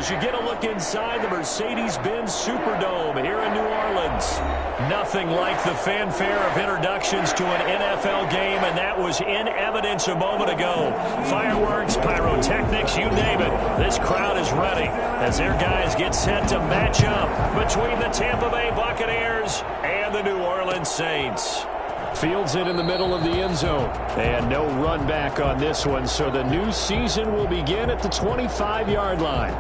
as you get a look inside the Mercedes-Benz Superdome here in New Orleans. Nothing like the fanfare of introductions to an NFL game, and that was in evidence a moment ago. Fireworks, pyrotechnics, you name it. This crowd is ready as their guys get set to match up between the Tampa Bay Buccaneers and the New Orleans Saints. Fields it in the middle of the end zone. And no run back on this one, so the new season will begin at the 25-yard line.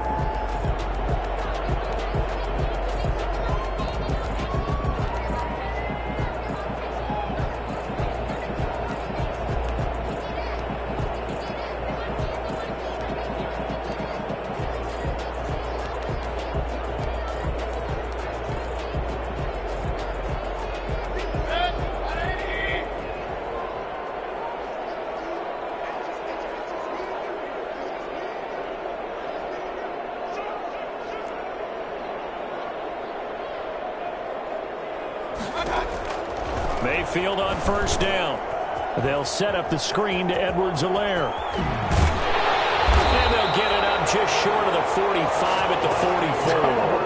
Mayfield on first down. They'll set up the screen to Edwards-Helaire. And they'll get it up just short of the 45 at the 44.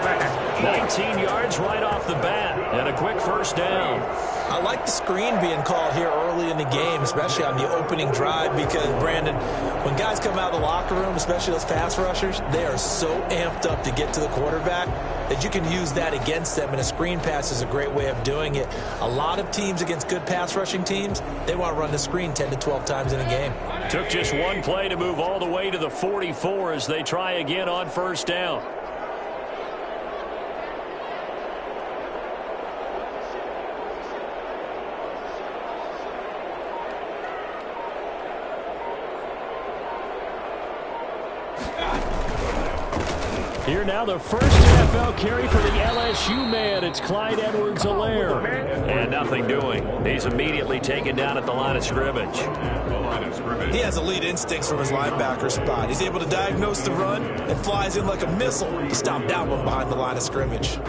19 yards right off the bat, and a quick first down. I like the screen being called here early in the game, especially on the opening drive, because, Brandon, when guys come out of the locker room, especially those pass rushers, they are so amped up to get to the quarterback that you can use that against them, and a screen pass is a great way of doing it. A lot of teams against good pass rushing teams, they want to run the screen 10 to 12 times in a game. Took just one play to move all the way to the 44 as they try again on first down. Here now the first NFL carry for the LSU man. It's Clyde Edwards-Helaire. And nothing doing. He's immediately taken down at the line of scrimmage. He has elite instincts from his linebacker spot. He's able to diagnose the run and flies in like a missile to stop that one behind the line of scrimmage.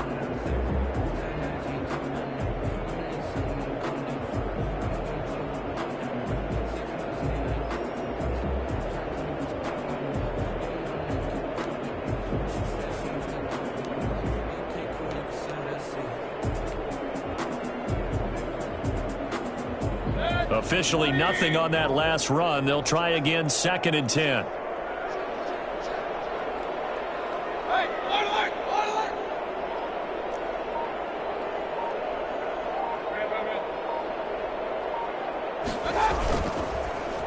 Officially nothing on that last run. They'll try again, 2nd and 10.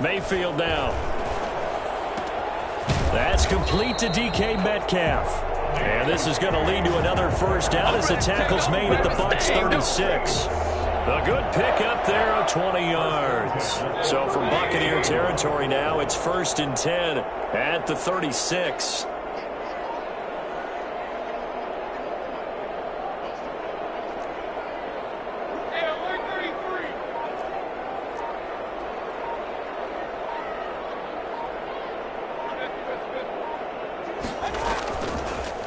Mayfield now. That's complete to DK Metcalf. And this is going to lead to another first down as the tackle's made at the Bucs 36. A good pickup there of 20 yards. So from Buccaneer territory now, it's 1st and 10 at the 36.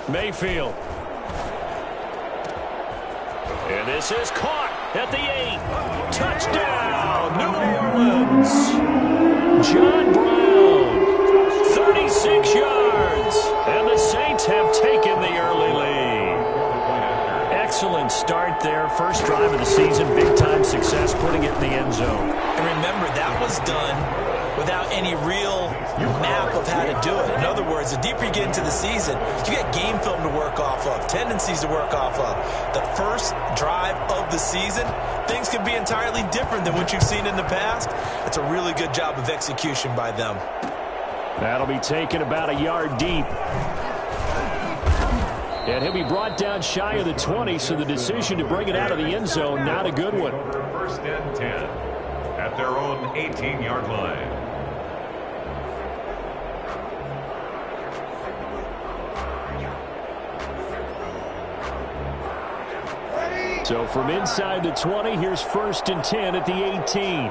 Mayfield. And this is caught at the 8. Touchdown, New Orleans. John Brown, 36 yards. And the Saints have taken the early lead. Excellent start there. First drive of the season. Big-time success putting it in the end zone. And remember, that was done without any real map of how to do it. In other words, the deeper you get into the season, you get game film to work off of, tendencies to work off of. The first drive of the season, things can be entirely different than what you've seen in the past. It's a really good job of execution by them. That'll be taken about a yard deep. And he'll be brought down shy of the 20, so the decision to bring it out of the end zone, not a good one. 1st and 10 at their own 18-yard line. So from inside the 20, here's 1st and 10 at the 18.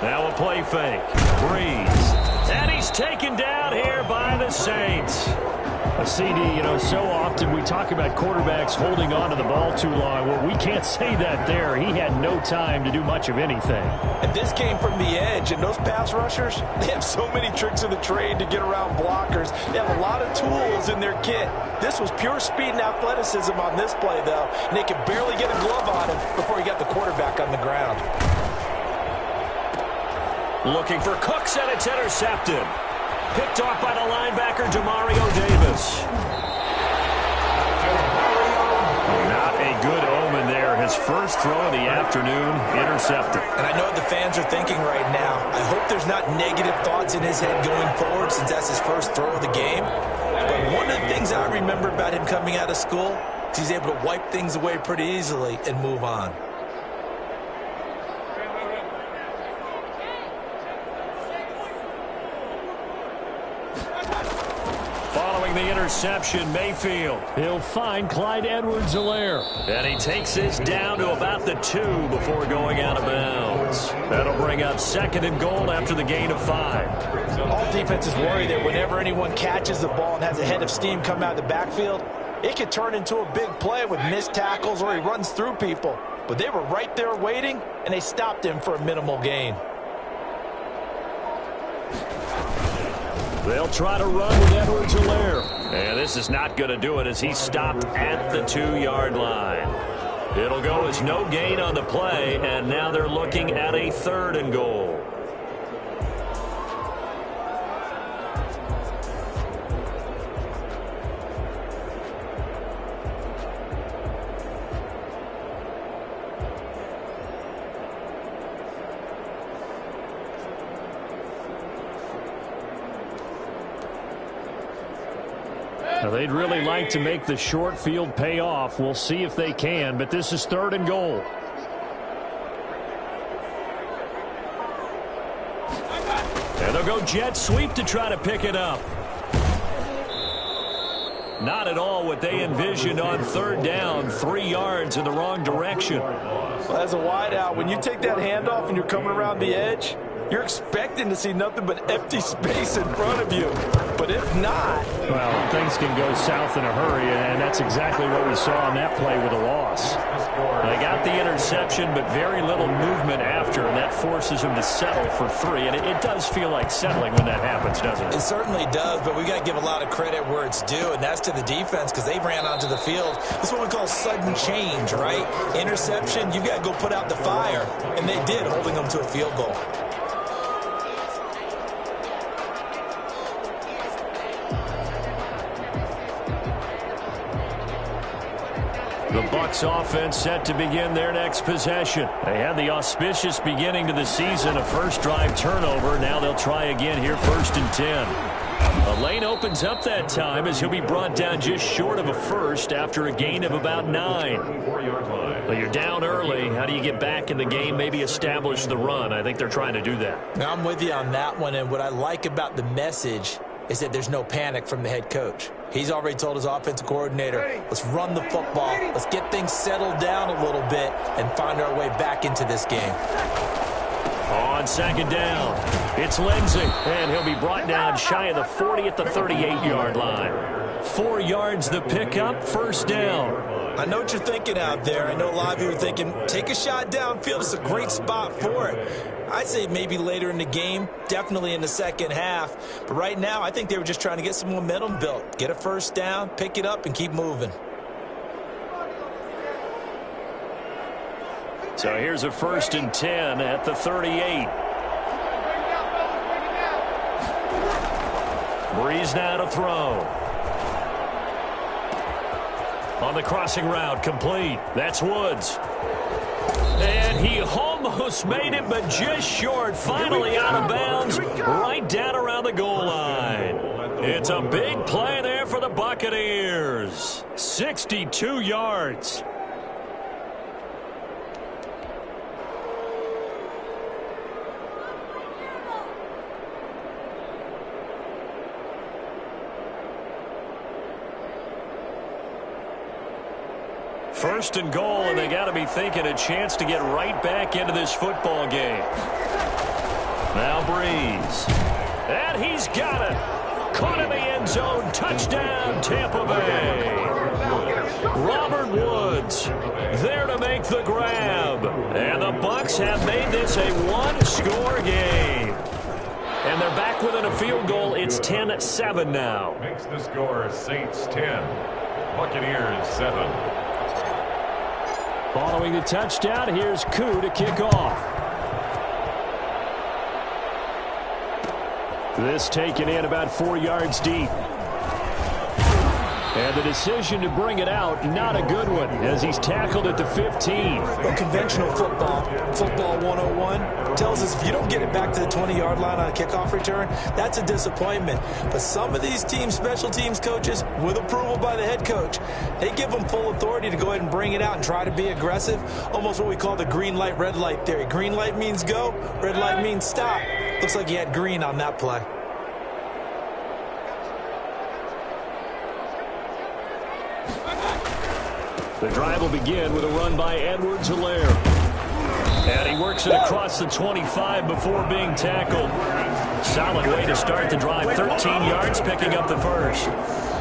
Now a play fake. Breeze. And he's taken down here by the Saints. CD, you know, so often we talk about quarterbacks holding on to the ball too long. Well, we can't say that there. He had no time to do much of anything. And this came from the edge, and those pass rushers, they have so many tricks of the trade to get around blockers. They have a lot of tools in their kit. This was pure speed and athleticism on this play, though, and they could barely get a glove on him before he got the quarterback on the ground. Looking for Cooks, and it's intercepted. Picked off by the linebacker, Demario Davis. Not a good omen there. His first throw of the afternoon, intercepted. And I know what the fans are thinking right now. I hope there's not negative thoughts in his head going forward since that's his first throw of the game. But one of the things I remember about him coming out of school is he's able to wipe things away pretty easily and move on. The interception, Mayfield. He'll find Clyde Edwards-Helaire. And he takes this down to about the 2 before going out of bounds. That'll bring up 2nd and goal after the gain of 5. All defenses worry that whenever anyone catches the ball and has a head of steam come out of the backfield, it could turn into a big play with missed tackles or he runs through people. But they were right there waiting, and they stopped him for a minimal gain. They'll try to run with Edwards-Helaire. And this is not going to do it as he's stopped at the 2-yard line. It'll go as no gain on the play, and now they're looking at a 3rd and goal. Now, they'd really like to make the short field pay off. We'll see if they can, but this is 3rd and goal. And they'll go jet sweep to try to pick it up. Not at all what they envisioned on 3rd down. 3 yards in the wrong direction. Well, as a wideout, when you take that handoff and you're coming around the edge, you're expecting to see nothing but empty space in front of you. But if not... Well, things can go south in a hurry, and that's exactly what we saw on that play with a loss. They got the interception, but very little movement after, and that forces them to settle for 3. And it does feel like settling when that happens, doesn't it? It certainly does, but we got to give a lot of credit where it's due, and that's to the defense because they ran onto the field. This is what we call sudden change, right? Interception, you've got to go put out the fire, and they did, holding them to a field goal. The Bucs offense set to begin their next possession. They had the auspicious beginning to the season, a first drive turnover. Now they'll try again here, 1st and 10. A lane opens up that time as he'll be brought down just short of a first after a gain of about 9. Well, you're down early. How do you get back in the game, maybe establish the run? I think they're trying to do that. Now, I'm with you on that one, and what I like about the message is that there's no panic from the head coach. He's already told his offensive coordinator, let's run the football, let's get things settled down a little bit and find our way back into this game. On 2nd down, it's Lindsey, and he'll be brought down shy of the 40 at the 38-yard line. 4 yards the pickup, 1st down. I know what you're thinking out there. I know a lot of you are thinking, take a shot downfield. It's a great spot for it. I'd say maybe later in the game, definitely in the second half. But right now, I think they were just trying to get some momentum built. Get a 1st down, pick it up, and keep moving. So here's a 1st and 10 at the 38. Breeze now to throw. On the crossing route, complete. That's Woods. And he almost made it, but just short. Finally out of bounds, right down around the goal line. It's a big play there for the Buccaneers. 62 yards. First and goal, and they got to be thinking a chance to get right back into this football game. Now Breeze. And he's got it. Caught in the end zone. Touchdown, Tampa Bay. Robert Woods there to make the grab. And the Bucs have made this a one-score game. And they're back within a field goal. It's 10-7 now. Makes the score Saints 10, Buccaneers 7. Following the touchdown, here's Koo to kick off. This taken in about 4 yards deep. And the decision to bring it out, not a good one, as he's tackled at the 15. Well, conventional football 101, tells us if you don't get it back to the 20-yard line on a kickoff return, that's a disappointment. But some of these teams, special teams coaches, with approval by the head coach, they give them full authority to go ahead and bring it out and try to be aggressive, almost what we call the green light, red light theory. Green light means go, red light means stop. Looks like he had green on that play. The drive will begin with a run by Edwards-Helaire. And he works it across the 25 before being tackled. Solid way to start the drive. 13 yards, picking up the first.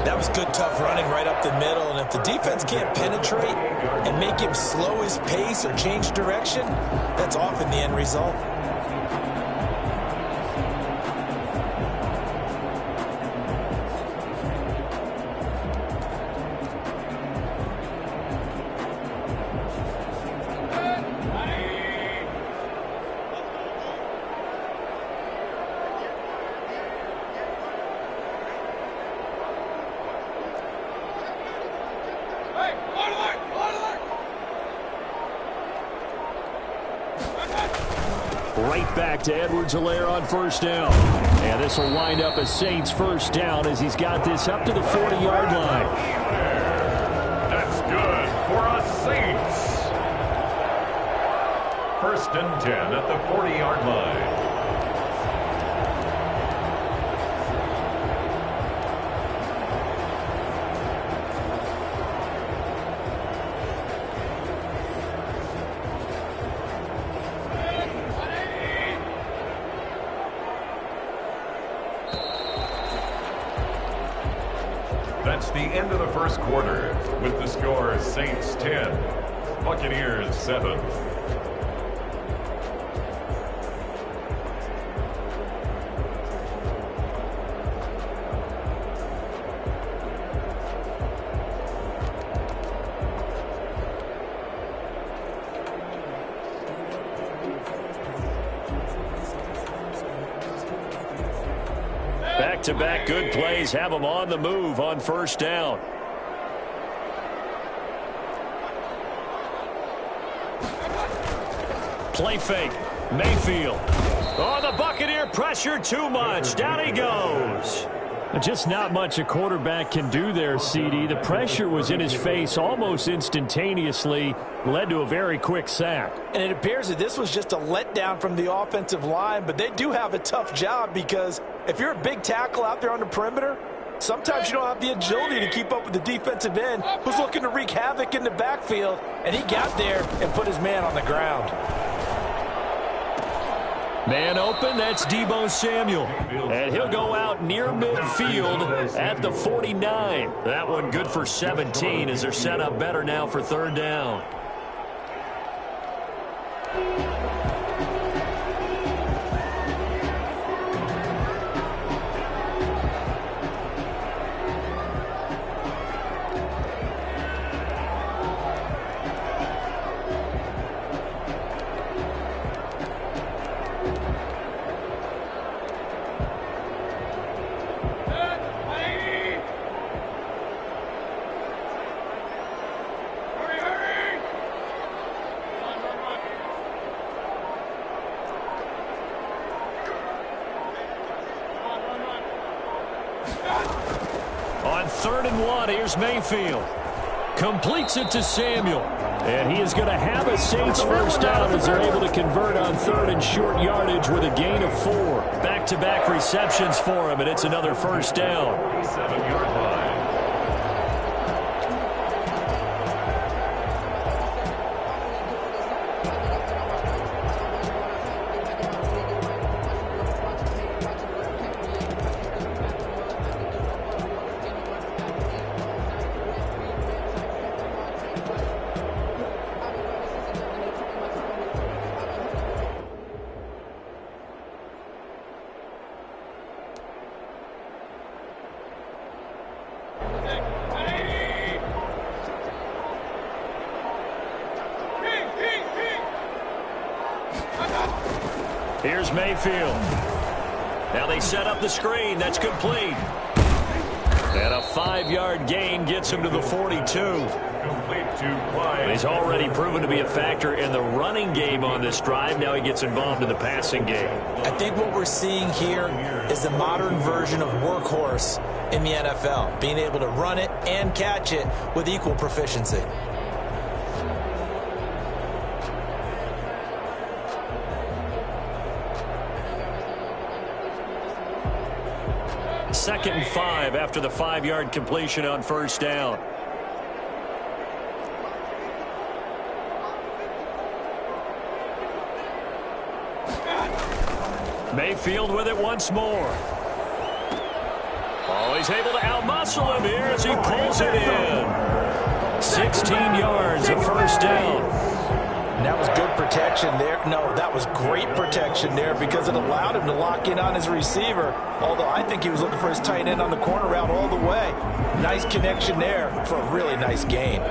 That was good, tough running right up the middle. And if the defense can't penetrate and make him slow his pace or change direction, that's often the end result. Right back to Edwards-Helaire on first down. And this will wind up a Saints first down as he's got this up to the 40-yard line. That's good for us Saints. First and 10 at the 40-yard line. That's the end of the first quarter with the score Saints 10, Buccaneers 7. Back-to-back good plays have them on the move on first down. Play fake. Mayfield. Oh, the Buccaneer pressure too much. Down he goes. Just not much a quarterback can do there, CD. The pressure was in his face almost instantaneously, led to a very quick sack. And it appears that this was just a letdown from the offensive line, but they do have a tough job because if you're a big tackle out there on the perimeter, sometimes you don't have the agility to keep up with the defensive end who's looking to wreak havoc in the backfield, and he got there and put his man on the ground. Man open, that's Deebo Samuel. And he'll go out near midfield at the 49. That one good for 17 as they're set up better now for third down. On 3rd and 1, here's Mayfield. Completes it to Samuel. And he is going to have a Saints first down as they're able to convert on 3rd and short yardage with a gain of 4. Back-to-back receptions for him, and it's another first down. 7-yard line. Here's Mayfield. Now they set up the screen. That's complete. And a 5-yard gain gets him to the 42. He's already proven to be a factor in the running game on this drive. Now he gets involved in the passing game. I think what we're seeing here is the modern version of workhorse in the NFL, being able to run it and catch it with equal proficiency. Second and 5 after the 5-yard completion on first down. Mayfield with it once more. Oh, he's able to outmuscle him here as he pulls it in. 16 yards of first down. And that was good protection there. No, that was great protection there because it allowed him to lock in on his receiver. Although I think he was looking for his tight end on the corner route all the way. Nice connection there for a really nice gain.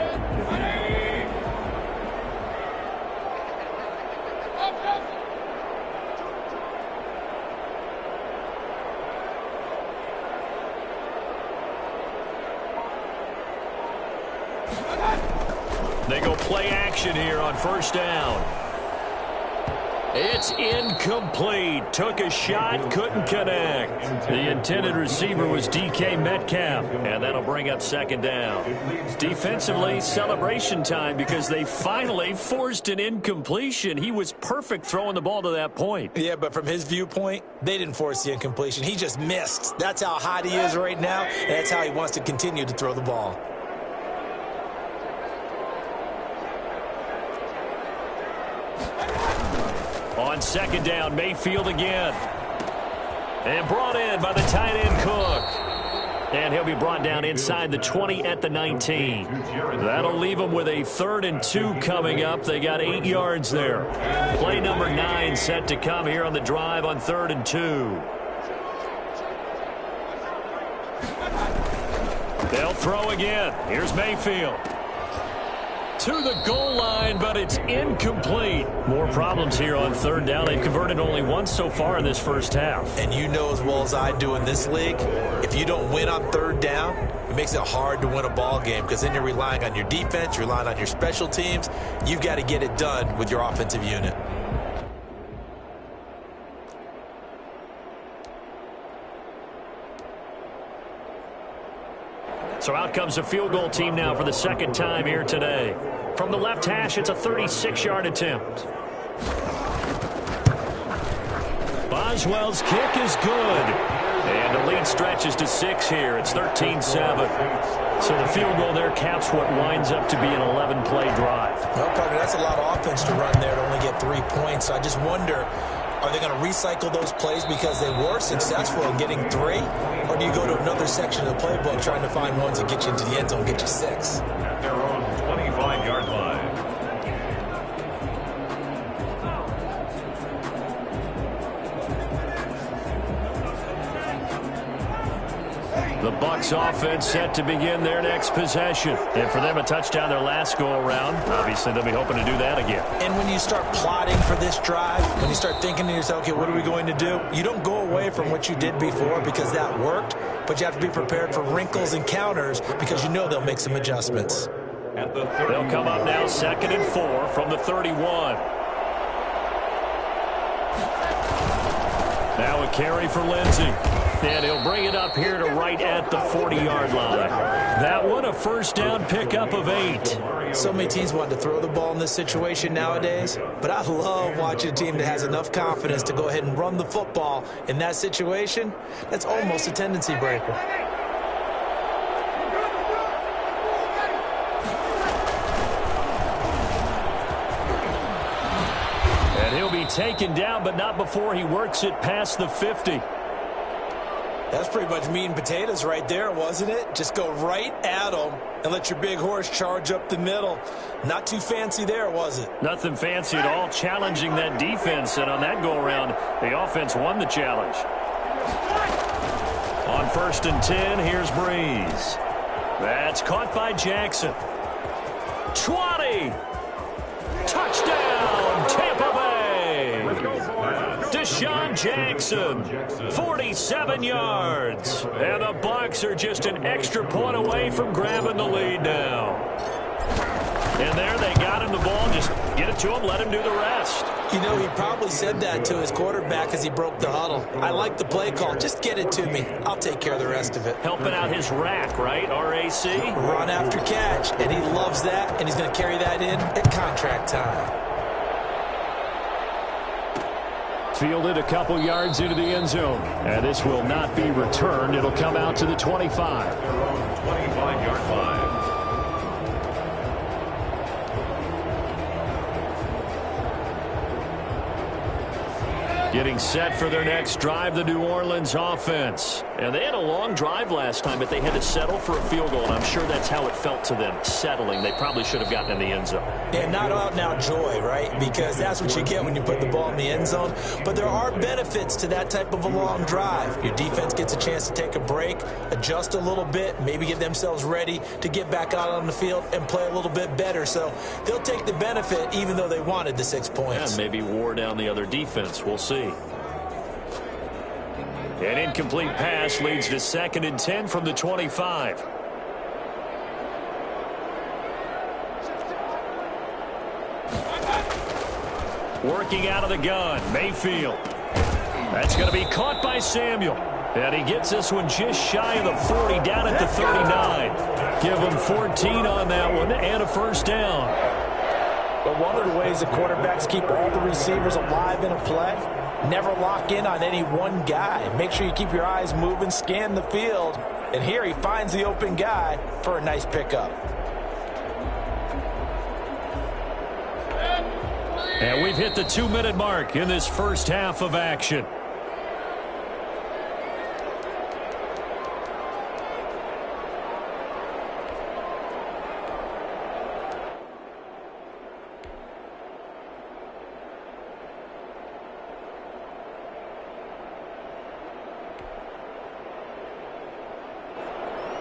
They go play action here on first down. It's incomplete. Took a shot, couldn't connect. The intended receiver was DK Metcalf, and that'll bring up second down. Defensively, celebration time because they finally forced an incompletion. He was perfect throwing the ball to that point. Yeah, but from his viewpoint, they didn't force the incompletion. He just missed. That's how hot he is right now, and that's how he wants to continue to throw the ball. On second down, Mayfield again. And brought in by the tight end Cook. And he'll be brought down inside the 20 at the 19. That'll leave them with a 3rd and 2 coming up. They got 8 yards there. Play number 9 set to come here on the drive on 3rd and 2. They'll throw again. Here's Mayfield. To the goal line, but it's incomplete. More problems here on 3rd down. They've converted only once so far in this first half. And you know as well as I do in this league, if you don't win on 3rd down, it makes it hard to win a ball game because then you're relying on your defense, you're relying on your special teams. You've got to get it done with your offensive unit. So out comes the field goal team now for the second time here today. From the left hash, it's a 36-yard attempt. Boswell's kick is good. And the lead stretches to 6 here. It's 13-7. So the field goal there caps what winds up to be an 11-play drive. Well, partner, that's a lot of offense to run there to only get 3 points. So I just wonder, are they going to recycle those plays because they were successful in getting 3? Or do you go to another section of the playbook trying to find ones that get you into the end zone and get you 6? At their own 25-yard line. The Bucs offense set to begin their next possession. And for them, a touchdown their last go-around. Obviously, they'll be hoping to do that again. And when you start plotting for this drive, when you start thinking to yourself, okay, what are we going to do? You don't go away from what you did before because that worked, but you have to be prepared for wrinkles and counters because you know they'll make some adjustments. They'll come up now 2nd and 4 from the 31. Now a carry for Lindsey. And he'll bring it up here to right at the 40-yard line. That one, a first down pickup of 8. So many teams want to throw the ball in this situation nowadays, but I love watching a team that has enough confidence to go ahead and run the football in that situation. That's almost a tendency breaker. And he'll be taken down, but not before he works it past the 50. That's pretty much meat and potatoes right there, wasn't it? Just go right at them and let your big horse charge up the middle. Not too fancy there, was it? Nothing fancy at all, challenging that defense. And on that go-around, the offense won the challenge. On 1st and 10, here's Breeze. That's caught by Jackson. 20. Touchdown, Tampa Bay. Deshaun Jackson, 47 yards. And the Bucs are just an extra point away from grabbing the lead now. And there they got him the ball. Just get it to him, let him do the rest. You know, he probably said that to his quarterback as he broke the huddle. I like the play call. Just get it to me. I'll take care of the rest of it. Helping out his rack, right? RAC? Run after catch, and he loves that, and he's going to carry that in at contract time. Fielded a couple yards into the end zone. And this will not be returned. It'll come out to the 25. 25-yard line. Getting set for their next drive, the New Orleans offense. And they had a long drive last time, but they had to settle for a field goal, and I'm sure that's how it felt to them, settling. They probably should have gotten in the end zone. And not out-and-out joy, right? Because that's what you get when you put the ball in the end zone. But there are benefits to that type of a long drive. Your defense gets a chance to take a break, adjust a little bit, maybe get themselves ready to get back out on the field and play a little bit better. So they'll take the benefit even though they wanted the 6 points. And maybe wore down the other defense. We'll see. An incomplete pass leads to 2nd and 10 from the 25. Working out of the gun, Mayfield. That's going to be caught by Samuel. And he gets this one just shy of the 40, down at the 39. Give him 14 on that one and a first down. But one of the ways the quarterbacks keep all the receivers alive in a play, never lock in on any one guy. Make sure you keep your eyes moving, scan the field. And here he finds the open guy for a nice pickup. And we've hit the 2-minute mark in this first half of action.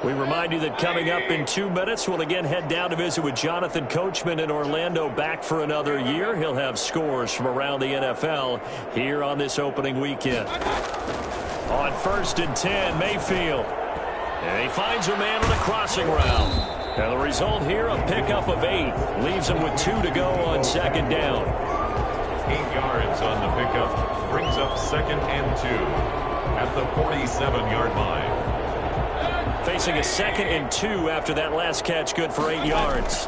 We remind you that coming up in 2 minutes, we'll again head down to visit with Jonathan Coachman in Orlando, back for another year. He'll have scores from around the NFL here on this opening weekend. On 1st and 10, Mayfield. And he finds a man on a crossing route. And the result here, a pickup of 8. Leaves him with 2 to go on 2nd down. 8 yards on the pickup. Brings up 2nd and 2 at the 47-yard line. Facing a 2nd and 2 after that last catch, good for 8 yards.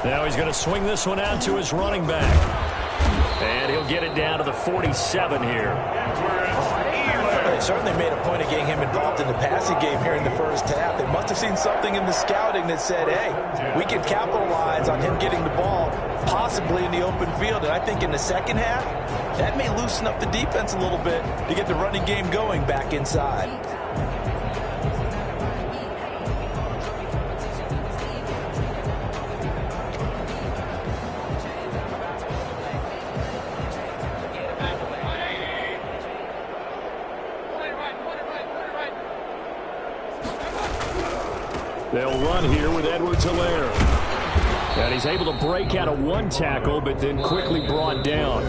Now he's going to swing this one out to his running back. And he'll get it down to the 47 here. They certainly made a point of getting him involved in the passing game here in the first half. They must have seen something in the scouting that said, hey, we can capitalize on him getting the ball possibly in the open field. And I think in the second half, that may loosen up the defense a little bit to get the running game going back inside. They'll run here with Edwards-Helaire. And he's able to break out of 1 tackle, but then quickly brought down.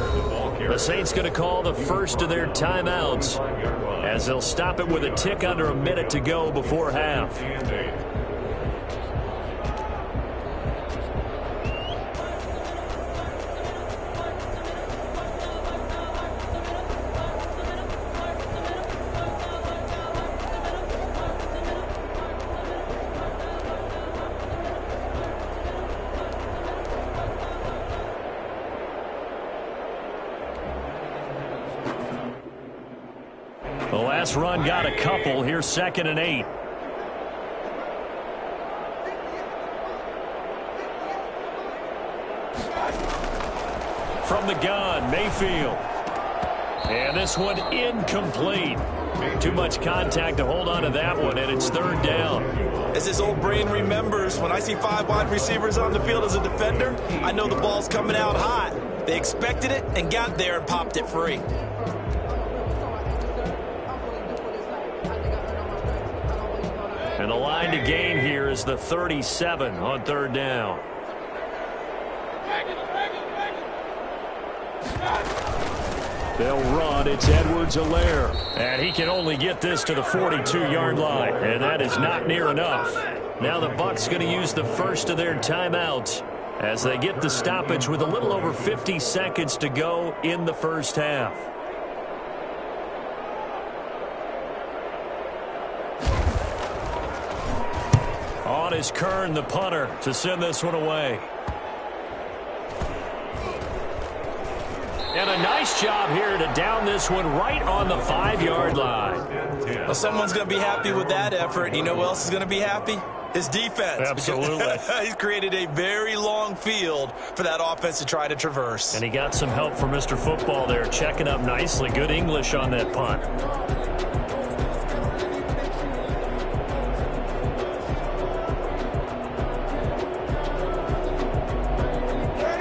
The Saints going to call the first of their timeouts, as they'll stop it with a tick under a minute to go before half. The last run got a couple. Here's 2nd and 8. From the gun, Mayfield. And this one incomplete. Too much contact to hold on to that one, and it's 3rd down. As his old brain remembers, when I see 5 wide receivers on the field as a defender, I know the ball's coming out hot. They expected it and got there and popped it free. And the line to gain here is the 37 on 3rd down. They'll run. It's Edwards-Helaire. And he can only get this to the 42-yard line. And that is not near enough. Now the Bucs going to use the first of their timeouts as they get the stoppage with a little over 50 seconds to go in the first half. On is Kern, the punter, to send this one away. And a nice job here to down this one right on the 5-yard line. Well, someone's going to be happy with that effort. You know who else is going to be happy? His defense. Absolutely. He's created a very long field for that offense to try to traverse. And he got some help from Mr. Football there, checking up nicely. Good English on that punt.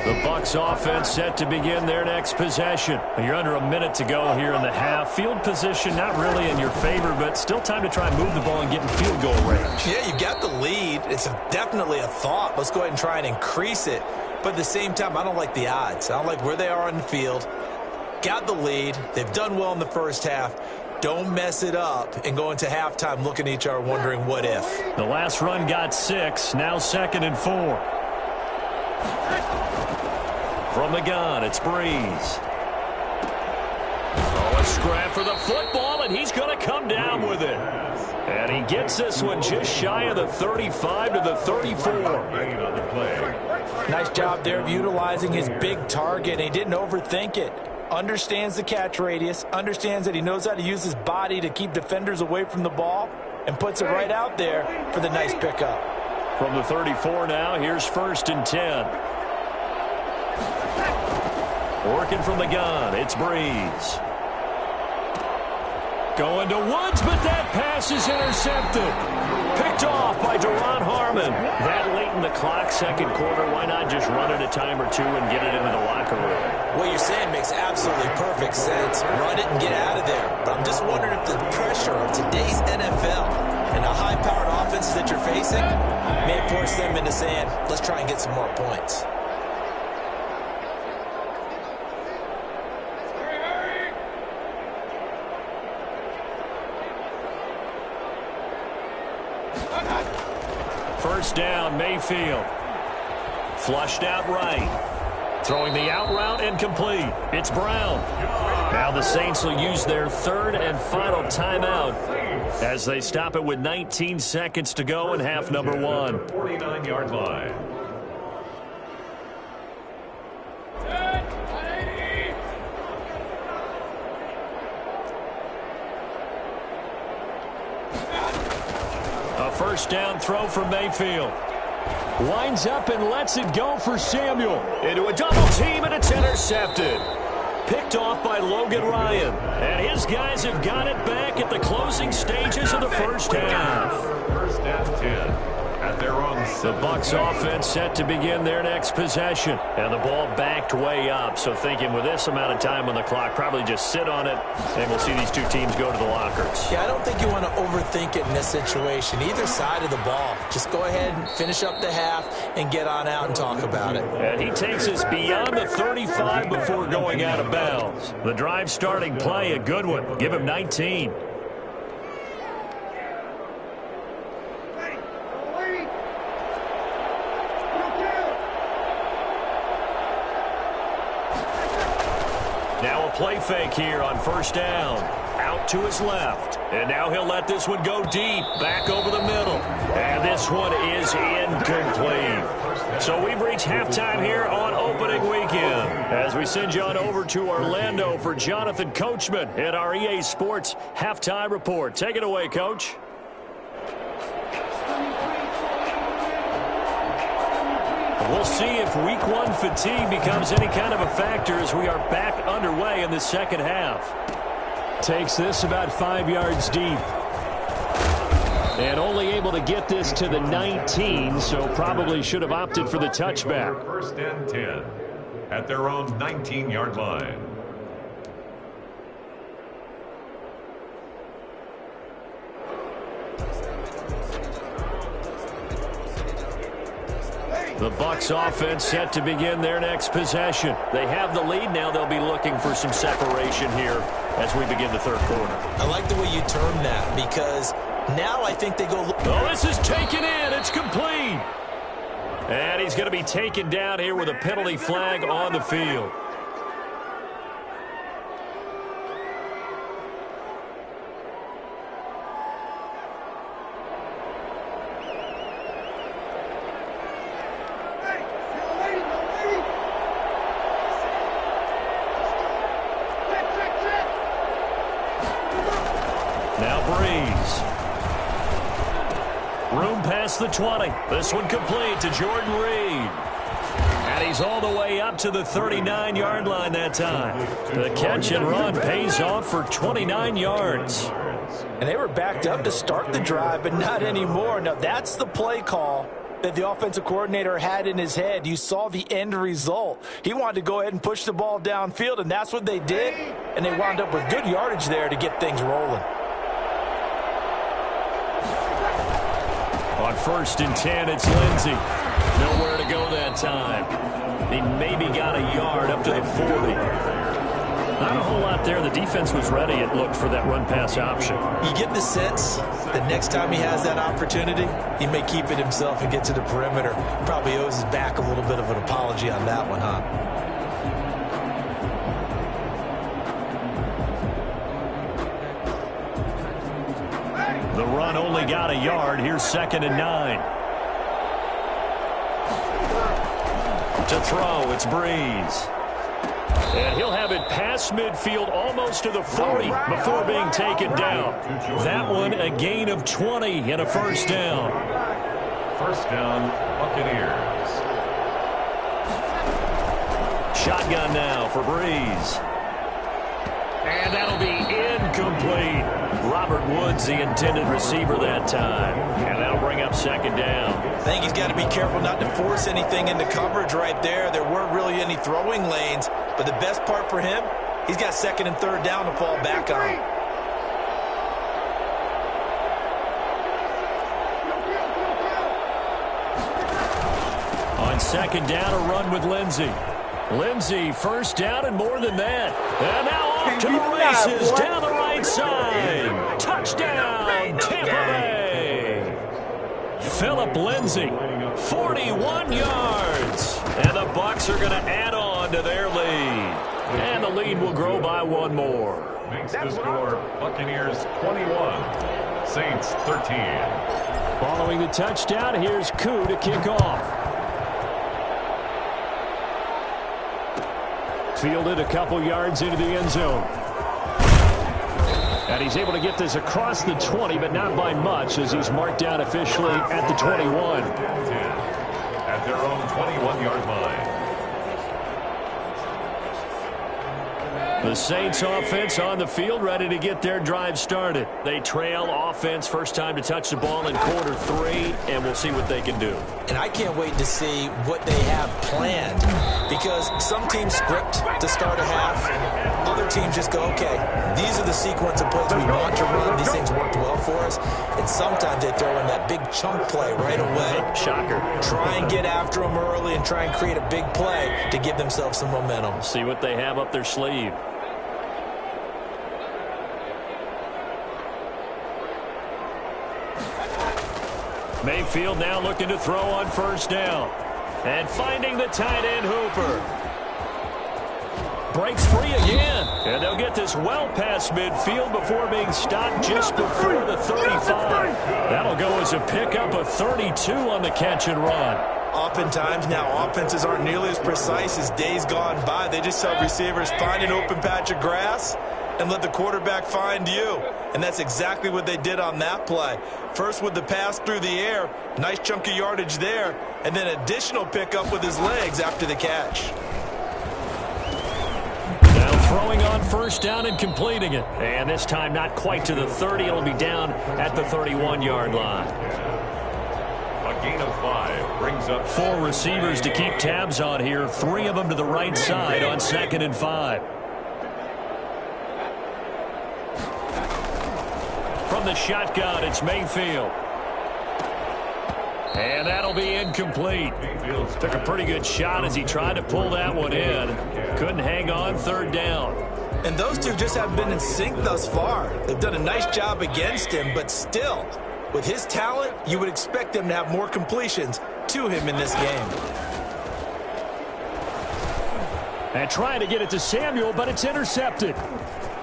The Bucs offense set to begin their next possession. You're under a minute to go here in the half. Field position not really in your favor, but still time to try and move the ball and get in field goal range. Yeah, you got the lead. It's definitely a thought. Let's go ahead and try and increase it. But at the same time, I don't like the odds. I don't like where they are on the field. Got the lead. They've done well in the first half. Don't mess it up and go into halftime looking at each other wondering what if. The last run got 6. Now 2nd and 4. From the gun, it's Breeze. Oh, a scrap for the football, and he's going to come down with it. And he gets this one just shy of the 35 to the 34. Nice job there of utilizing his big target. He didn't overthink it. Understands the catch radius, understands that he knows how to use his body to keep defenders away from the ball, and puts it right out there for the nice pickup. From the 34 now, here's 1st and 10. Working from the gun, it's Breeze. Going to Woods, but that pass is intercepted. Picked off by Duron Harmon. That late in the clock, second quarter, why not just run it a time or two and get it into the locker room? What you're saying makes absolutely perfect sense. Run it and get out of there. But I'm just wondering if the pressure of today's NFL and the high-powered offenses that you're facing may force them into saying, let's try and get some more points. First down, Mayfield. Flushed out right. Throwing the out route and complete. It's Brown. Now the Saints will use their 3rd and final timeout as they stop it with 19 seconds to go in half number 1. 49-yard line. A first down throw from Mayfield. Winds up and lets it go for Samuel. Into a double team, and it's intercepted. Picked off by Logan Ryan. And his guys have got it back at the closing stages of the first half. First and 10 at their own. The Bucs offense set to begin their next possession. And the ball backed way up. So thinking with this amount of time on the clock, probably just sit on it, and we'll see these two teams go to the lockers. Yeah, I don't think you want to overthink it in this situation. Either side of the ball. Just go ahead and finish up the half and get on out and talk about it. And he takes us beyond the 35 before going out of bounds. The drive starting play, a good one. Give him 19. Now a play fake here on first down. Out to his left. And now he'll let this one go deep. Back over the middle. And this one is incomplete. So we've reached halftime here on opening weekend. As we send you on over to Orlando for Jonathan Coachman at our EA Sports Halftime Report. Take it away, Coach. We'll see if week 1 fatigue becomes any kind of a factor as we are back underway in the second half. Takes this about 5 yards deep. And only able to get this to the 19, so probably should have opted for the touchback. First and 10 at their own 19-yard line. The Bucs offense set to begin their next possession. They have the lead. Now they'll be looking for some separation here as we begin the third quarter. I like the way you term that because now I think they go. Oh, this is taken in. It's complete. And he's going to be taken down here with a penalty flag on the field. Now Breeze. Room past the 20. This one complete to Jordan Reed. And he's all the way up to the 39-yard line that time. The catch and run pays off for 29 yards. And they were backed up to start the drive, but not anymore. Now, that's the play call that the offensive coordinator had in his head. You saw the end result. He wanted to go ahead and push the ball downfield, and that's what they did. And they wound up with good yardage there to get things rolling. On 1st and 10, it's Lindsey. Nowhere to go that time. He maybe got a yard up to the 40. Not a whole lot there. The defense was ready, it looked, for that run-pass option. You get the sense that next time he has that opportunity, he may keep it himself and get to the perimeter. Probably owes his back a little bit of an apology on that one, huh? The run only got a yard. Here's 2nd and 9. To throw, it's Breeze. And he'll have it past midfield almost to the 40 before being taken down. That one a gain of 20 and a first down. First down, Buccaneers. Shotgun now for Breeze. And that'll be incomplete. Robert Woods, the intended receiver that time. And that'll bring up 2nd down. I think he's got to be careful not to force anything into coverage right there. There weren't really any throwing lanes. But the best part for him, he's got 2nd and 3rd down to fall back on. On 2nd down, a run with Lindsey. Lindsey, first down and more than that. And now off to the races down the right side. Touchdown, Tampa Bay. Philip Lindsey, 41 yards. And the Bucs are going to add on to their lead. And the lead will grow by one more. Makes the score Buccaneers 21, Saints 13. Following the touchdown, here's Koo to kick off. Fielded a couple yards into the end zone. And he's able to get this across the 20, but not by much, as he's marked down officially at the 21. At their own 21-yard line. The Saints offense on the field, ready to get their drive started. They trail offense, first time to touch the ball in quarter 3, and we'll see what they can do. And I can't wait to see what they have planned, because some teams script to start a half. Other teams just go, okay, these are the sequence of plays we want to run. These things worked well for us. And sometimes they throw in that big chunk play right away. Shocker. Try and get after them early and try and create a big play to give themselves some momentum. See what they have up their sleeve. Mayfield now looking to throw on first down. And finding the tight end Hooper. Breaks free again. And they'll get this well past midfield before being stopped just before the 35. That'll go as a pickup of 32 on the catch and run. Oftentimes now offenses aren't nearly as precise as days gone by. They just have receivers find an open patch of grass and let the quarterback find you. And that's exactly what they did on that play. First with the pass through the air, nice chunk of yardage there, and then additional pickup with his legs after the catch. Now throwing on first down and completing it. And this time not quite to the 30. It'll be down at the 31-yard line. A gain of 5 brings up 4 receivers to keep tabs on here. 3 of them to the right side on 2nd and 5. From the shotgun, it's Mayfield. And that'll be incomplete. Took a pretty good shot as he tried to pull that one in. Couldn't hang on, third down. And those two just haven't been in sync thus far. They've done a nice job against him, but still, with his talent, you would expect him to have more completions to him in this game. And trying to get it to Samuel, but it's intercepted.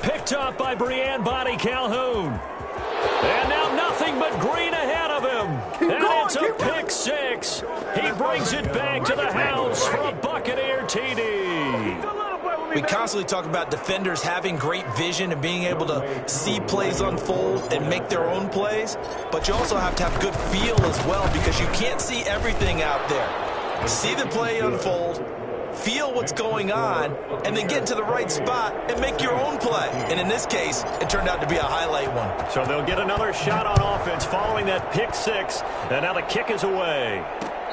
Picked up by Brian Body Calhoun. And now nothing but green ahead of him. And it's a pick six. He brings it back to the house for a Buccaneer TD. We constantly talk about defenders having great vision and being able to see plays unfold and make their own plays, but you also have to have good feel as well because you can't see everything out there. See the play unfold, feel what's going on, and then get into the right spot and make your own play. And in this case, it turned out to be a highlight one. So they'll get another shot on offense following that pick six, and now the kick is away.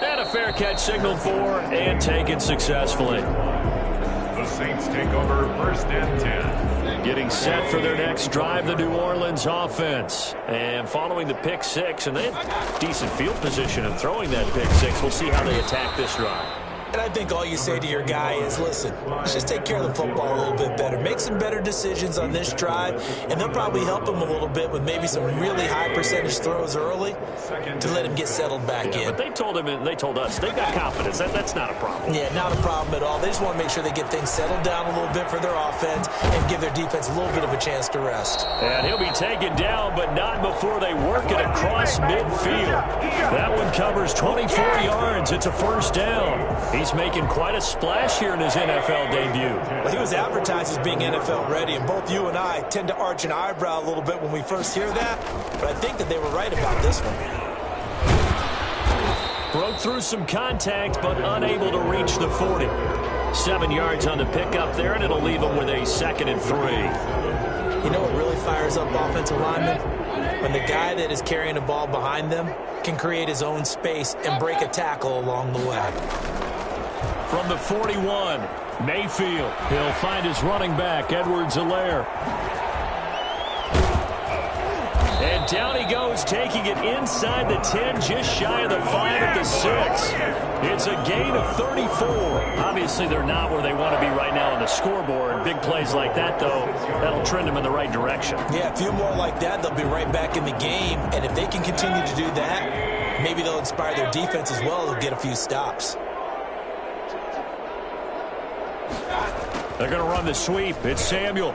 And a fair catch signaled for and taken successfully. The Saints take over first and 10. Getting set for their next drive, the New Orleans offense. And following the pick six, and they have decent field position in throwing that pick six. We'll see how they attack this drive. And I think all you say to your guy is, listen, let's just take care of the football a little bit better. Make some better decisions on this drive, and they'll probably help him a little bit with maybe some really high percentage throws early to let him get settled back in. But they told him, and they told us, they've got confidence. That's not a problem. Yeah, not a problem at all. They just want to make sure they get things settled down a little bit for their offense and give their defense a little bit of a chance to rest. And he'll be taken down, but not before they work it across midfield. That one covers 24 yards. It's a first down. He's making quite a splash here in his NFL debut. Well, he was advertised as being NFL ready, and both you and I tend to arch an eyebrow a little bit when we first hear that, but I think that they were right about this one. Broke through some contact, but unable to reach the 40. 7 yards on the pickup there, and it'll leave them with a 2nd and 3. You know what really fires up offensive linemen? When the guy that is carrying the ball behind them can create his own space and break a tackle along the way. From the 41, Mayfield. He'll find his running back, Edwards-Helaire. And down he goes, taking it inside the 10, just shy of the 5 at the 6. It's a gain of 34. Obviously, they're not where they want to be right now on the scoreboard. Big plays like that, though, that'll trend them in the right direction. Yeah, a few more like that, they'll be right back in the game. And if they can continue to do that, maybe they'll inspire their defense as well. They'll get a few stops. They're going to run the sweep. It's Samuel.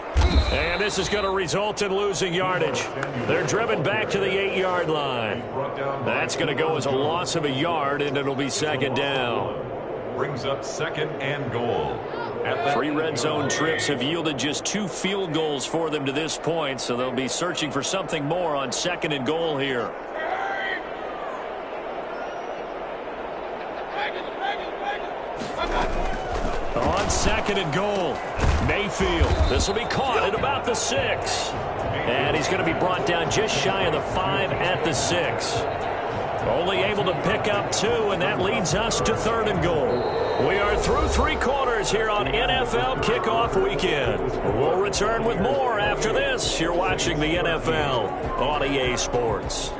And this is going to result in losing yardage. They're driven back to the 8-yard line. That's going to go as a loss of a yard, and it'll be 2nd down. Brings up 2nd and goal. 3 red zone trips have yielded just 2 field goals for them to this point, so they'll be searching for something more on 2nd and goal here. On 2nd and goal, Mayfield. This will be caught at about the 6. And he's going to be brought down just shy of the 5 at the 6. Only able to pick up 2, and that leads us to 3rd and goal. We are through 3 quarters here on NFL Kickoff Weekend. We'll return with more after this. You're watching the NFL on EA Sports.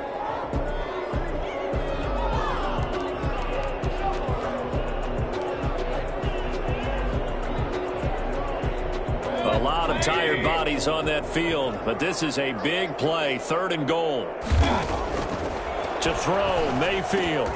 A lot of tired bodies on that field, but this is a big play. 3rd and goal. To throw, Mayfield.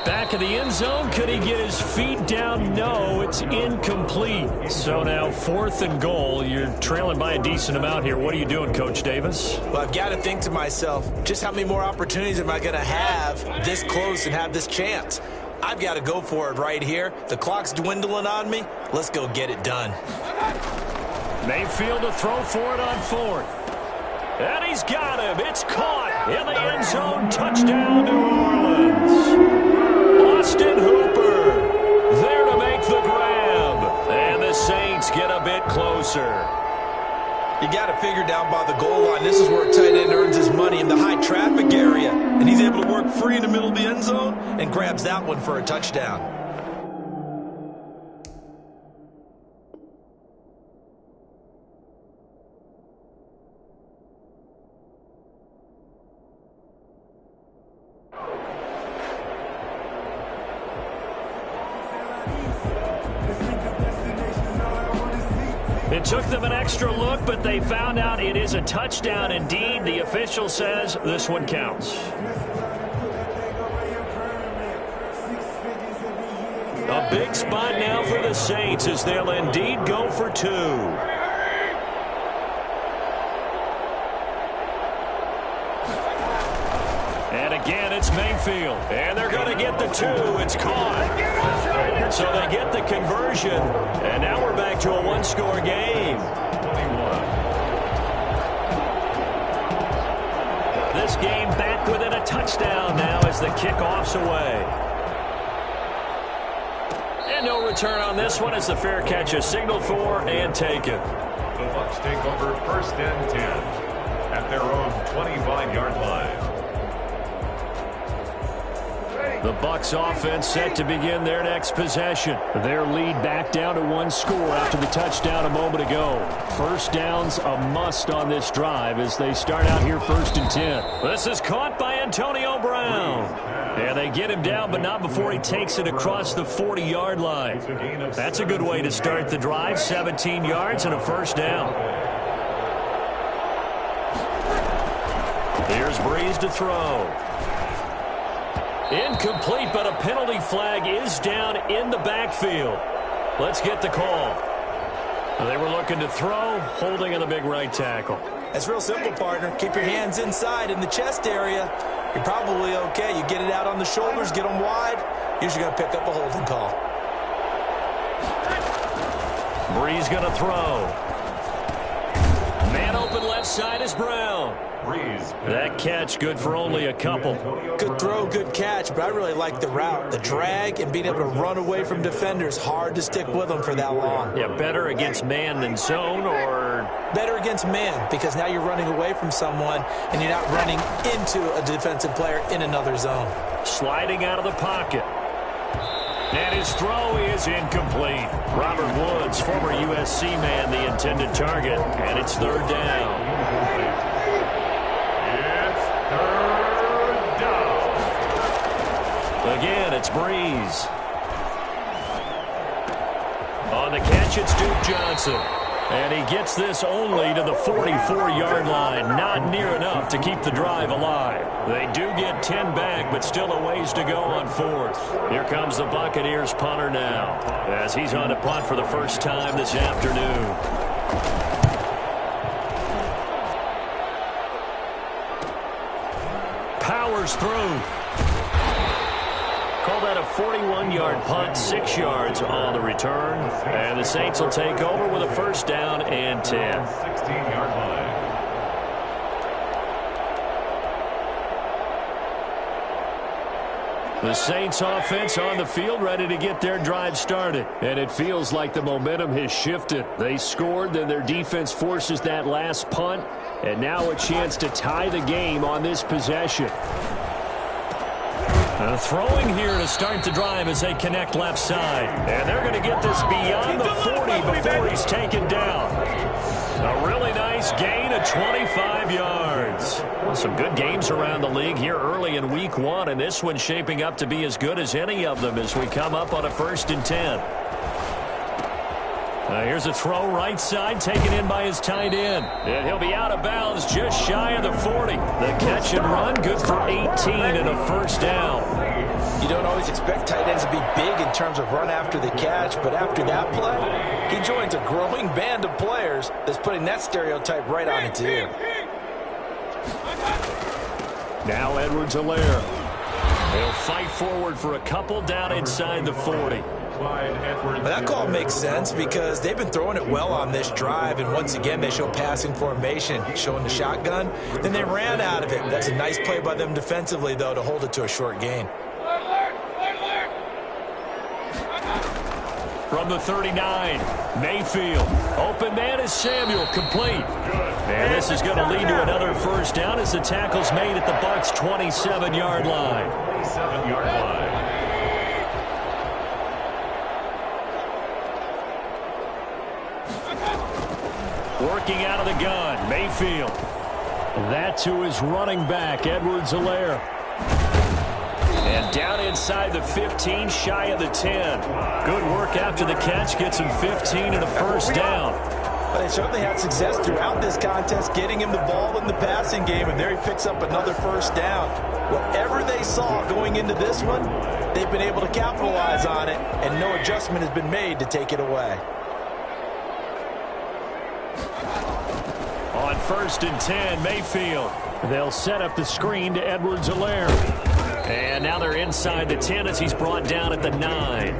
Back of the end zone. Could he get his feet down? No, it's incomplete. So now 4th and goal. You're trailing by a decent amount here. What are you doing, Coach Davis? Well, I've got to think to myself, just how many more opportunities am I going to have this close and have this chance? I've got to go for it right here. The clock's dwindling on me. Let's go get it done. Mayfield to throw for it on 4th. And he's got him. It's caught in the end zone. Touchdown, New Orleans. Austin Hooper there to make the grab. And the Saints get a bit closer. You got to figure down by the goal line. This is where a tight end earns his money, in the high traffic area. And he's able to work free in the middle of the end zone and grabs that one for a touchdown. It took them an extra look, but they found out it is a touchdown indeed. The official says this one counts. A big spot now for the Saints as they'll indeed go for two. And again, it's Mayfield. And they're going to get the two. It's caught. So they get the conversion. And now we're back to a one-score game. 21. This game back within a touchdown now as the kickoff's away. And no return on this one as the fair catch is signaled for and taken. The Bucs take over 1st and 10 at their own 25-yard line. The Bucs offense set to begin their next possession. Their lead back down to one score after the touchdown a moment ago. First down's a must on this drive as they start out here 1st and 10. This is caught by Antonio Brown. And they get him down, but not before he takes it across the 40-yard line. That's a good way to start the drive. 17 yards and a first down. Here's Brees to throw. Incomplete, but a penalty flag is down in the backfield. Let's get the call. They were looking to throw, holding in the big right tackle. It's real simple, partner. Keep your hands inside in the chest area. You're probably okay. You get it out on the shoulders, get them wide. Usually going to pick up a holding call. Brees going to throw. Man open left side is Brown. That catch good for only a couple. Good throw, good catch, but I really like the route. The drag and being able to run away from defenders. Hard to stick with them for that long. Yeah, better against man than zone, or? Better against man, because now you're running away from someone and you're not running into a defensive player in another zone. Sliding out of the pocket. And his throw is incomplete. Robert Woods, former USC man, the intended target, and it's 3rd down. Again, it's Brees. On the catch, it's Duke Johnson. And he gets this only to the 44-yard line. Not near enough to keep the drive alive. They do get 10 back, but still a ways to go on 4th. Here comes the Buccaneers punter now, as he's on to punt for the first time this afternoon. Powers through. Call that a 41-yard punt, 6 yards on the return. And the Saints will take over with a first down and 10. 16-yard line. The Saints offense on the field ready to get their drive started. And it feels like the momentum has shifted. They scored, then their defense forces that last punt. And now a chance to tie the game on this possession. Throwing here to start the drive as they connect left side. And they're going to get this beyond the 40 before he's taken down. A really nice gain of 25 yards. Well, some good games around the league here early in week 1, and this one's shaping up to be as good as any of them as we come up on a 1st and 10. Here's a throw right side taken in by his tight end. And he'll be out of bounds just shy of the 40. The catch and run good for 18 and a first down. You don't always expect tight ends to be big in terms of run after the catch, but after that play, he joins a growing band of players that's putting that stereotype right on its ear. Now Edwards-Helaire. He'll fight forward for a couple down inside the 40. Well, that call makes sense because they've been throwing it well on this drive, and once again they show passing formation, showing the shotgun. Then they ran out of it. That's a nice play by them defensively, though, to hold it to a short gain. From the 39, Mayfield. Open man is Samuel, complete. And this is going to lead to another first down as the tackle's made at the Bucs' 27-yard line. 27-yard line. Working out of the gun, Mayfield. That to his running back, Edwards-Helaire. And down inside the 15, shy of the 10. Good work after the catch, gets him 15 and a first down. Well, they certainly had success throughout this contest, getting him the ball in the passing game, and there he picks up another first down. Whatever they saw going into this one, they've been able to capitalize on it, and no adjustment has been made to take it away. On 1st and 10, Mayfield. They'll set up the screen to Edwards-Helaire. And now they're inside the 10 as he's brought down at the 9.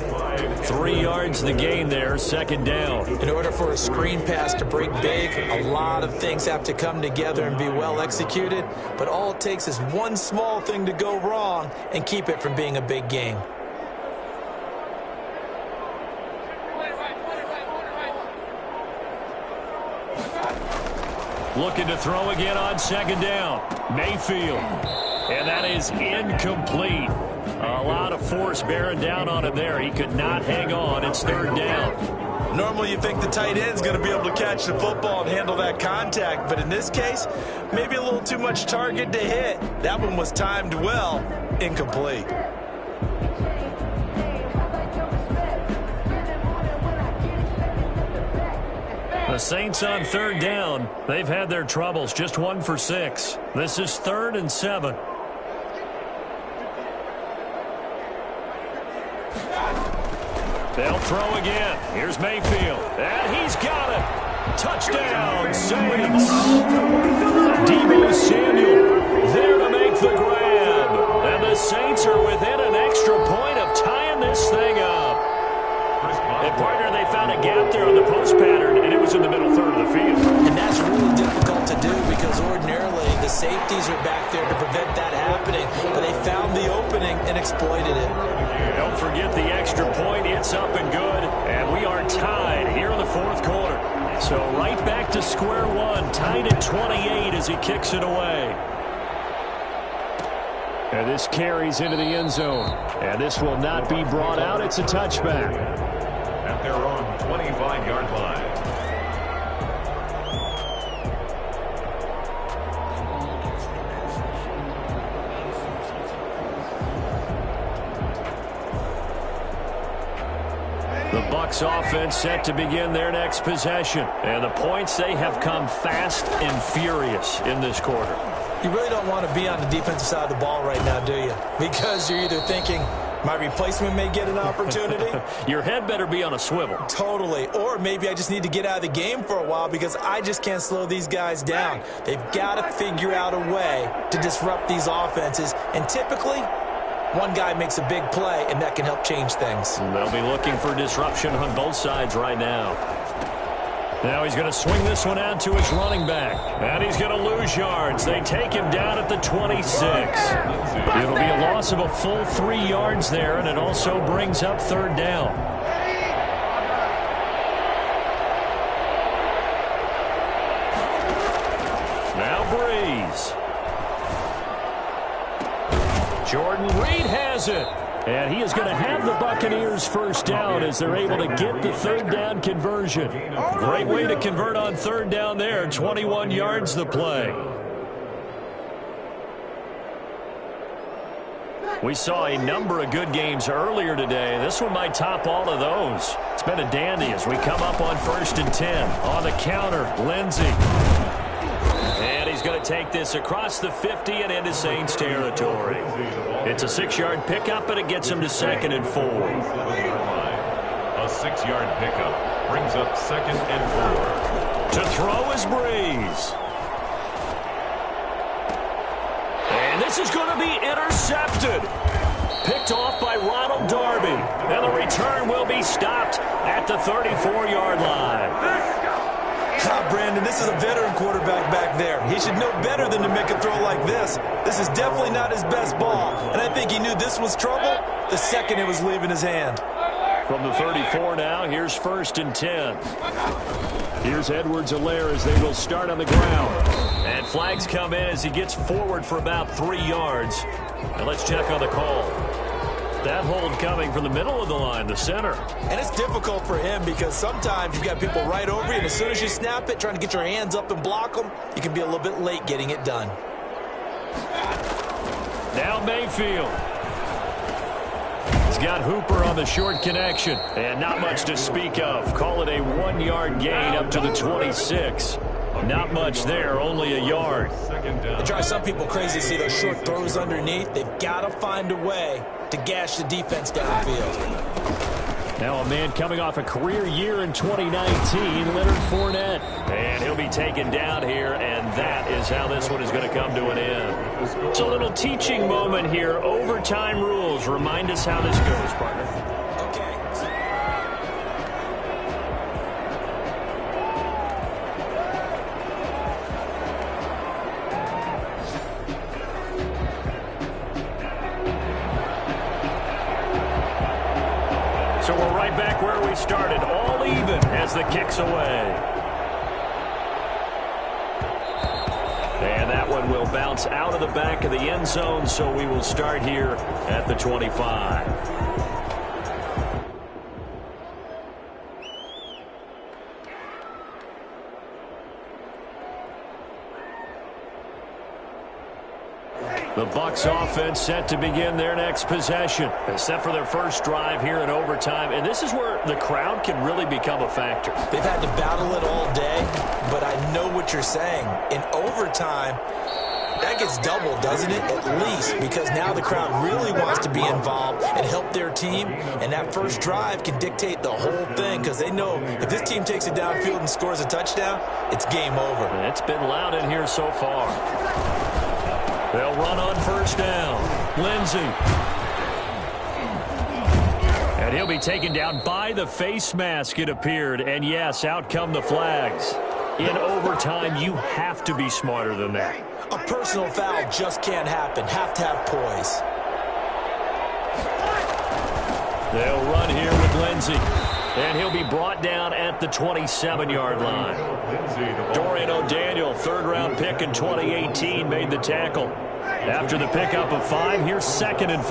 3 yards the gain there, second down. In order for a screen pass to break big, a lot of things have to come together and be well executed. But all it takes is one small thing to go wrong and keep it from being a big game. Looking to throw again on second down. Mayfield. And that is incomplete. A lot of force bearing down on him there. He could not hang on. It's third down. Normally you think the tight end's going to be able to catch the football and handle that contact. But in this case, maybe a little too much target to hit. That one was timed well. Incomplete. The Saints on third down. They've had their troubles. Just 1 for 6. This is 3rd and 7. They'll throw again. Here's Mayfield. And he's got it. Touchdown, Saints. Deebo Samuel there to make the grab. And the Saints are within an extra point of tying this thing up. And, partner, they found a gap there on the post pattern, and it was in the middle third of the field. And that's really difficult to do because ordinarily the safeties are back there to prevent that happening. But they found the opening and exploited it. Don't forget the extra point. It's up and good. And we are tied here in the 4th quarter. So right back to square one, tied at 28 as he kicks it away. And this carries into the end zone. And this will not be brought out. It's a touchback. At their own 25-yard line. The Bucs offense set to begin their next possession. And the points, they have come fast and furious in this quarter. You really don't want to be on the defensive side of the ball right now, do you? Because you're either thinking, my replacement may get an opportunity. Your head better be on a swivel. Totally. Or maybe I just need to get out of the game for a while because I just can't slow these guys down. They've got to figure out a way to disrupt these offenses. And typically, one guy makes a big play, and that can help change things. They'll be looking for disruption on both sides right now. Now he's going to swing this one out to his running back. And he's going to lose yards. They take him down at the 26. It'll be a loss of a full 3 yards there, and it also brings up third down. Now Breeze. Jordan Reed has it. And he is going to have the Buccaneers first down as they're able to get the third down conversion. Great way to convert on third down there. 21 yards the play. We saw a number of good games earlier today. This one might top all of those. It's been a dandy as we come up on 1st and 10. On the counter, Lindsey. And he's going to take this across the 50 and into Saints territory. It's a 6-yard pickup, and it gets him to 2nd and 4. A 6-yard pickup brings up 2nd and 4. To throw is Breeze. And this is going to be intercepted. Picked off by Ronald Darby. And the return will be stopped at the 34-yard line. Brandon, this is a veteran quarterback back there. He should know better than to make a throw like this. This is definitely not his best ball. And I think he knew this was trouble the second it was leaving his hand. From the 34 now, here's 1st and 10. Here's Edwards-Helaire as they will start on the ground. And flags come in as he gets forward for about 3 yards. And let's check on the call. That hold coming from the middle of the line, the center. And it's difficult for him because sometimes you've got people right over you, and as soon as you snap it, trying to get your hands up and block them, you can be a little bit late getting it done. Now Mayfield. He's got Hooper on the short connection. And not much to speak of. Call it a 1-yard gain up to the 26. Not much there, only a yard. It drives some people crazy to see those short throws underneath. They've got to find a way to gash the defense downfield. Now a man coming off a career year in 2019, Leonard Fournette. And he'll be taken down here, and that is how this one is going to come to an end. It's a little teaching moment here. Overtime rules. Remind us how this goes, partner. So we're right back where we started, all even as the kick's away. And that one will bounce out of the back of the end zone, so we will start here at the 25. The Bucs offense set to begin their next possession, except for their first drive here in overtime. And this is where the crowd can really become a factor. They've had to battle it all day, but I know what you're saying. In overtime, that gets doubled, doesn't it? At least, because now the crowd really wants to be involved and help their team. And that first drive can dictate the whole thing, because they know if this team takes it downfield and scores a touchdown, it's game over. And it's been loud in here so far. They'll run on first down. Lindsey. And he'll be taken down by the face mask, it appeared. And yes, out come the flags. In overtime, you have to be smarter than that. A personal foul just can't happen. Have to have poise. They'll run here with Lindsey. And he'll be brought down at the 27-yard line. Dorian O'Daniel, third-round pick in 2018, made the tackle. After the pickup of 5, here's 2nd and 5.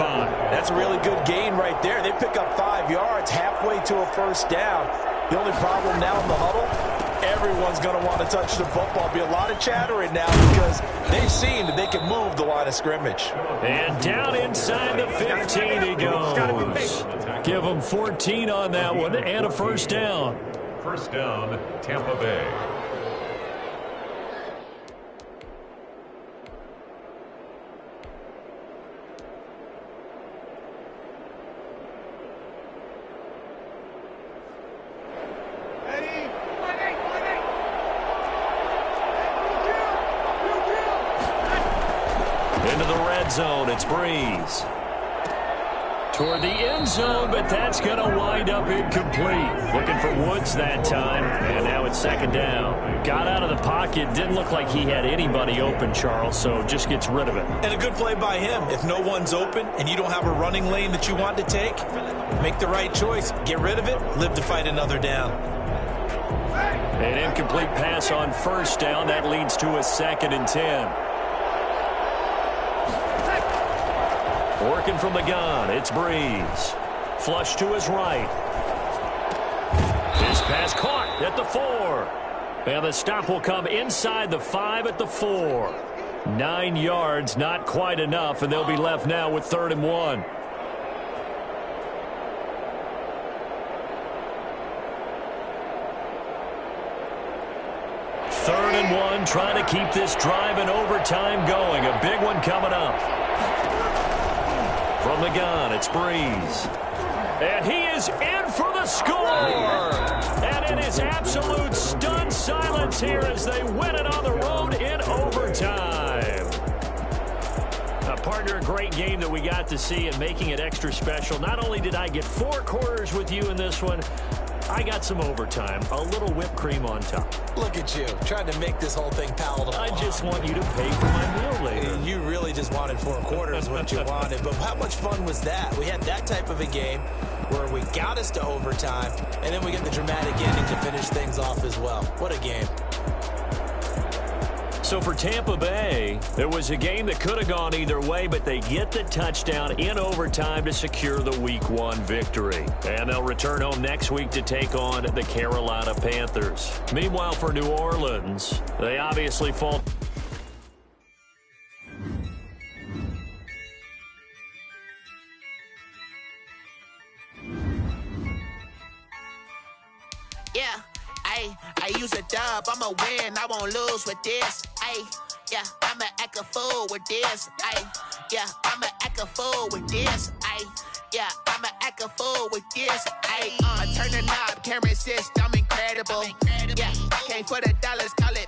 That's a really good gain right there. They pick up 5 yards halfway to a first down. The only problem now in the huddle, everyone's going to want to touch the football. Be a lot of chattering now because they've seen that they can move the line of scrimmage. And down inside the 15 he goes. Give them 14 on that one and a first down. First down, Tampa Bay. Into the red zone, it's Breeze. Toward the end zone, but that's going to wind up incomplete. Looking for Woods that time, and now it's 2nd down. Got out of the pocket, didn't look like he had anybody open, Charles, so just gets rid of it. And a good play by him. If no one's open and you don't have a running lane that you want to take, make the right choice. Get rid of it, live to fight another down. An incomplete pass on first down. That leads to a 2nd and 10. Working from the gun, it's Breeze. Flush to his right. This pass caught at the 4. And the stop will come inside the 5 at the 4. 9 yards, not quite enough, and they'll be left now with 3rd and 1. Third and 1, trying to keep this drive in overtime going. A big one coming up. From the gun, it's Breeze. And he is in for the score. And it is absolute stunned silence here as they win it on the road in overtime. Partner, a great game that we got to see and making it extra special. Not only did I get 4 quarters with you in this one, I got some overtime, a little whipped cream on top. Look at you, trying to make this whole thing palatable. I just want you to pay for my meal later. You really just wanted 4 quarters what you wanted, but how much fun was that? We had that type of a game where we got us to overtime, and then we get the dramatic ending to finish things off as well. What a game. So for Tampa Bay, there was a game that could have gone either way, but they get the touchdown in overtime to secure the Week 1 victory. And they'll return home next week to take on the Carolina Panthers. Meanwhile, for New Orleans, they obviously fall... Yeah, I use a dub, I'ma win, I won't lose with this. Yeah, I'ma act a fool with this. Yeah, I'ma act a fool with this. Yeah, I'ma act a fool with this. I turn the knob, can't resist, I'm incredible. Yeah, came for the dollars, call it